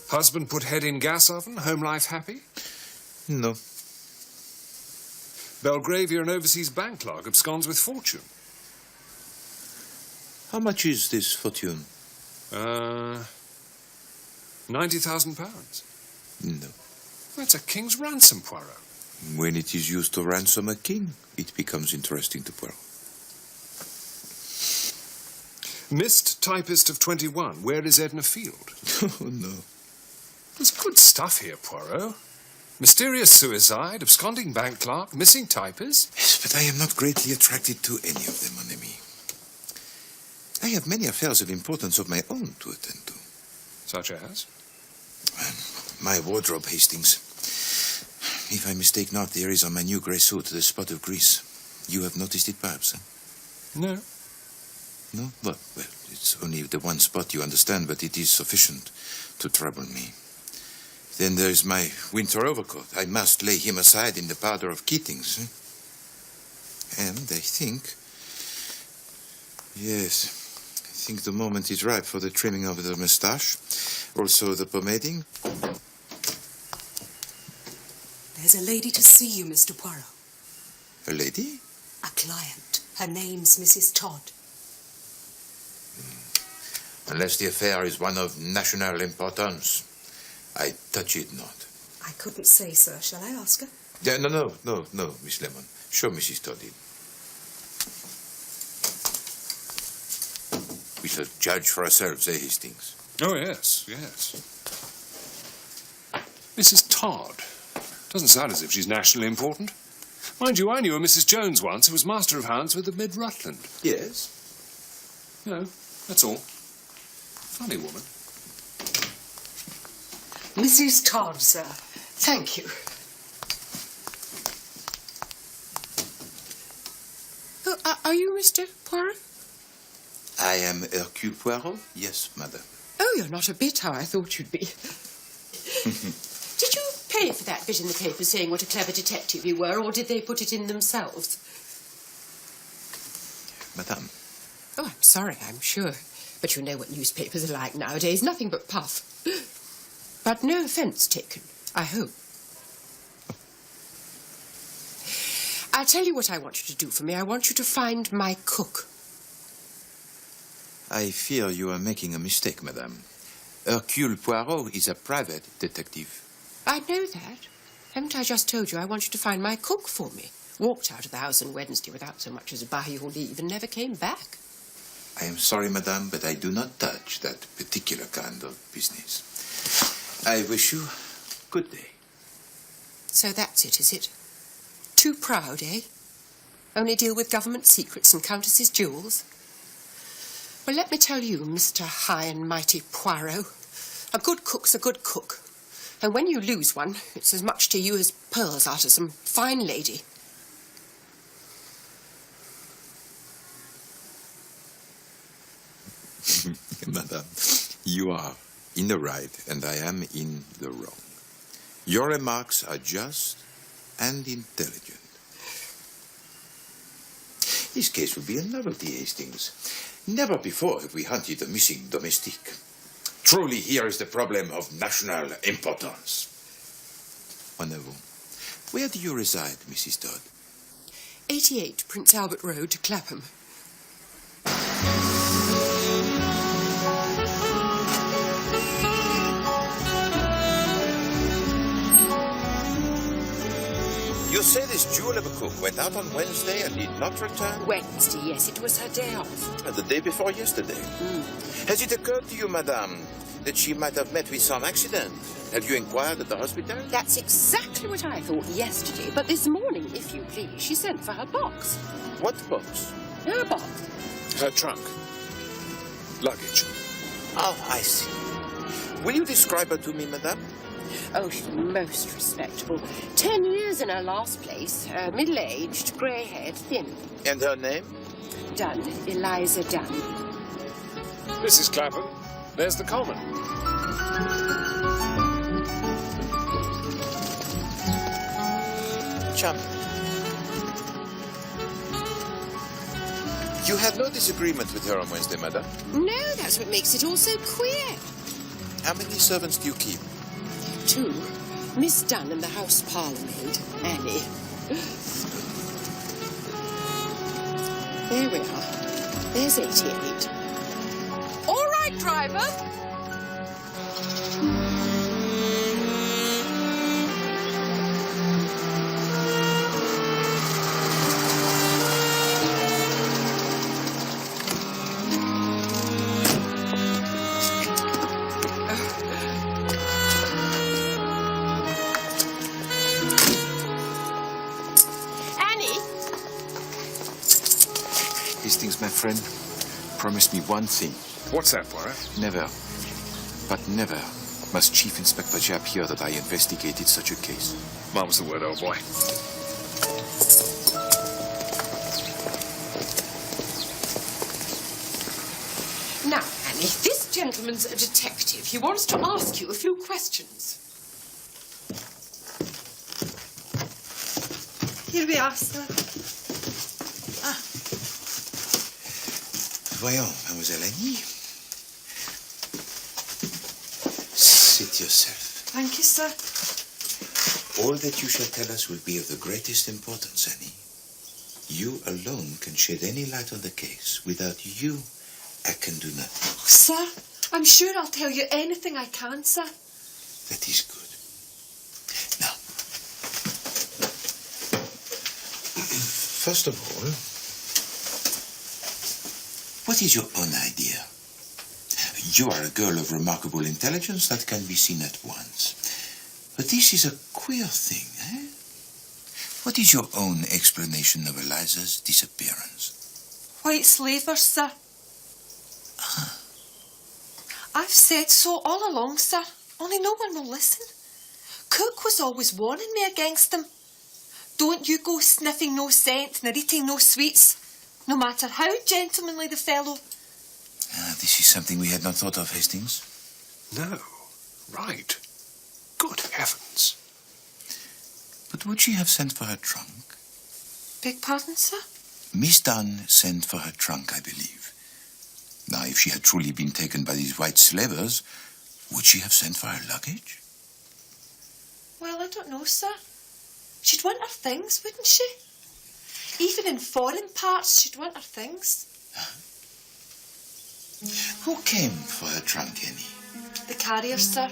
Husband put head in gas oven, home life happy? No. Belgravian overseas bank clerk absconds with fortune. How much is this fortune? £90,000. No. That's a king's ransom, Poirot. When it is used to ransom a king, it becomes interesting to Poirot. Missed typist of 21. Where is Edna Field? Oh, no. There's good stuff here, Poirot. Mysterious suicide, absconding bank clerk, missing typist. Yes, but I am not greatly attracted to any of them, mon ami. I have many affairs of importance of my own to attend to. Such as? My wardrobe, Hastings. If I mistake not, there is on my new grey suit the spot of grease. You have noticed it, perhaps? No. No? Well, it's only the one spot, you understand, but it is sufficient to trouble me. Then there's my winter overcoat. I must lay him aside in the powder of Keating's. And I think... Yes, I think the moment is ripe for the trimming of the moustache. Also the pomading. There's a lady to see you, Mr. Poirot. A lady? A client. Her name's Mrs. Todd. Unless the affair is one of national importance, I touch it not. I couldn't say, sir. Shall I ask her? Yeah, no, Miss Lemon. Show Mrs. Todd in. We shall judge for ourselves, Hastings? Oh, yes. Mrs. Todd. Doesn't sound as if she's nationally important. Mind you, I knew a Mrs. Jones once who was master of hounds with the Mid-Rutland. Yes. No, that's all. Funny woman. Mrs. Todd, sir. Thank you. Oh, are you Mr. Poirot? I am Hercule Poirot? Yes, madam. Oh, you're not a bit how I thought you'd be. Did you pay for that bit in the paper saying what a clever detective you were, or did they put it in themselves? Madame. Oh, I'm sorry, I'm sure. But you know what newspapers are like nowadays. Nothing but puff. But no offence taken, I hope. I'll tell you what I want you to do for me. I want you to find my cook. I fear you are making a mistake, madame. Hercule Poirot is a private detective. I know that. Haven't I just told you I want you to find my cook for me? Walked out of the house on Wednesday without so much as by your leave and never came back. I am sorry, madame, but I do not touch that particular kind of business. I wish you good day. So that's it, is it? Too proud, eh? Only deal with government secrets and countesses' jewels? Well, let me tell you, Mr. High and Mighty Poirot, a good cook's a good cook. And when you lose one, it's as much to you as pearls are to some fine lady. Madame, you are in the right and I am in the wrong. Your remarks are just and intelligent. This case will be a novelty, Hastings. Never before have we hunted a missing domestique. Truly, here is the problem of national importance. Wonderful. Where do you reside, Mrs. Todd? 88 Prince Albert Road, Clapham. of a cook went out on Wednesday and did not return? Wednesday, yes, it was her day off. The day before yesterday. Has it occurred to you, madame, that she might have met with some accident? Have you inquired at the hospital? That's exactly what I thought yesterday, but this morning, if you please, she sent for her box. What box? Her box. Her trunk. Luggage. Oh, I see. Will you describe her to me, madame? Oh, she's most respectable. 10 years in her last place. Middle-aged, grey-haired, thin. And her name? Dunn. Eliza Dunn. Mrs. Clapham, there's the common. Chum. You had no disagreement with her on Wednesday, madame? No, that's what makes it all so queer. How many servants do you keep? 2. Miss Dunn and the house parlour-maid, Annie. There we are. There's 88. All right, driver. Hastings, my friend, promise me one thing. What's that, Poirot? Never, but never, must Chief Inspector Japp hear that I investigated such a case. Mum's the word, old boy. Now, Annie, this gentleman's a detective. He wants to ask you a few questions. Here we are, sir. Voyons, Mademoiselle Annie. Sit yourself. Thank you, sir. All that you shall tell us will be of the greatest importance, Annie. You alone can shed any light on the case. Without you, I can do nothing. Oh, sir, I'm sure I'll tell you anything I can, sir. That is good. Now, first of all, what is your own idea? You are a girl of remarkable intelligence that can be seen at once. But this is a queer thing, eh? What is your own explanation of Eliza's disappearance? White slavers, sir. Ah. I've said so all along, sir. Only no one will listen. Cook was always warning me against them. Don't you go sniffing no scent nor eating no sweets, no matter how gentlemanly the fellow. This is something we had not thought of, Hastings. No. Right. Good heavens. But would she have sent for her trunk? Beg pardon, sir? Miss Dunn sent for her trunk, I believe. Now, if she had truly been taken by these white slavers, would she have sent for her luggage? Well, I don't know, sir. She'd want her things, wouldn't she? Even in foreign parts, she'd want her things. Who came for her trunk, Annie? The carrier, sir.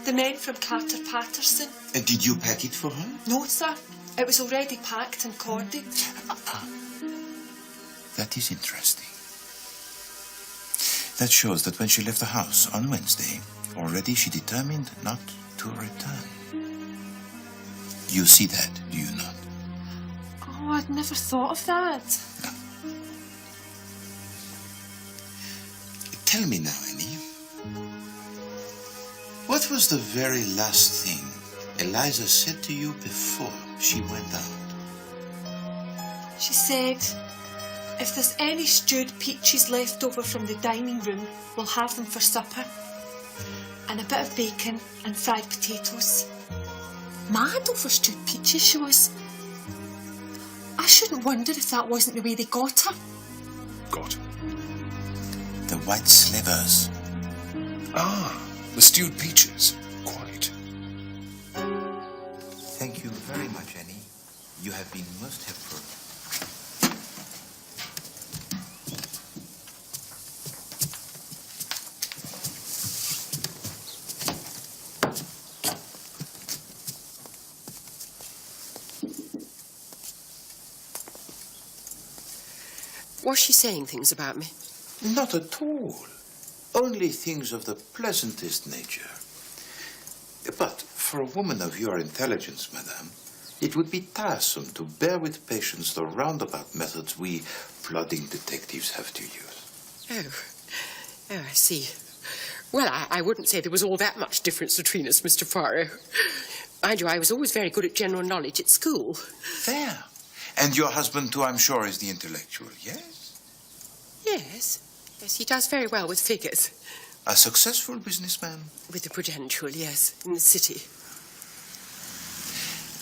The men from Carter Patterson. And did you pack it for her? No, sir. It was already packed and corded. That is interesting. That shows that when she left the house on Wednesday, already she determined not to return. You see that, do you not? Oh, I'd never thought of that. No. Tell me now, Annie. What was the very last thing Eliza said to you before she went out? She said, if there's any stewed peaches left over from the dining room, we'll have them for supper. And a bit of bacon and fried potatoes. Mad over stewed peaches, she was. I shouldn't wonder if that wasn't the way they got her. Got her. The white slavers. Ah, the stewed peaches. Quite. Thank you very much, Annie. You have been most helpful. Was she saying things about me? Not at all. Only things of the pleasantest nature. But for a woman of your intelligence, madame, it would be tiresome to bear with patience the roundabout methods we plodding detectives have to use. Oh, I see. Well, I wouldn't say there was all that much difference between us, Mr. Poirot. Mind you, I was always very good at general knowledge at school. There. And your husband, too, I'm sure, is the intellectual, yes? Yes. Yes, he does very well with figures. A successful businessman? With the Prudential, yes, in the city.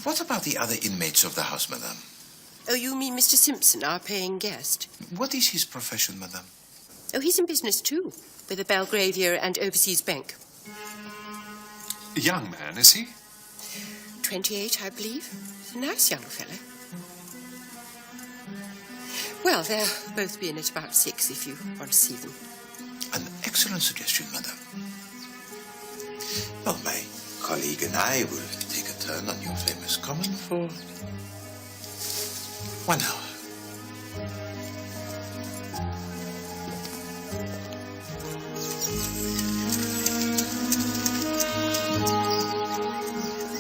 What about the other inmates of the house, madame? Oh, you mean Mr. Simpson, our paying guest? What is his profession, madame? Oh, he's in business, too, with the Belgravia and Overseas Bank. A young man, is he? 28, I believe. A nice young fellow. Well, they'll both be in at about 6 if you want to see them. An excellent suggestion, madame. Well, my colleague and I will take a turn on your famous common for 1 hour.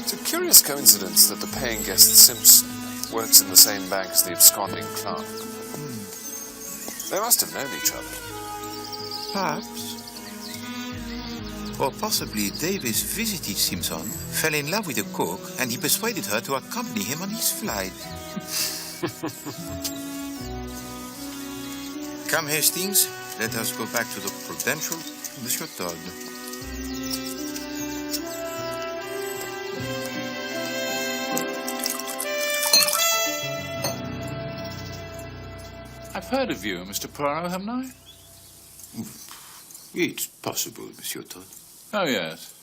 It's a curious coincidence that the paying guest Simpson works in the same bank as the absconding clerk. They must have known each other. Perhaps. Or possibly Davis visited Simpson, fell in love with the cook, and he persuaded her to accompany him on his flight. Come, Hastings. Let us go back to the Prudential, Monsieur Todd. I've heard of you, Mr. Poirot, haven't I? It's possible, Monsieur Todd. Oh, yes.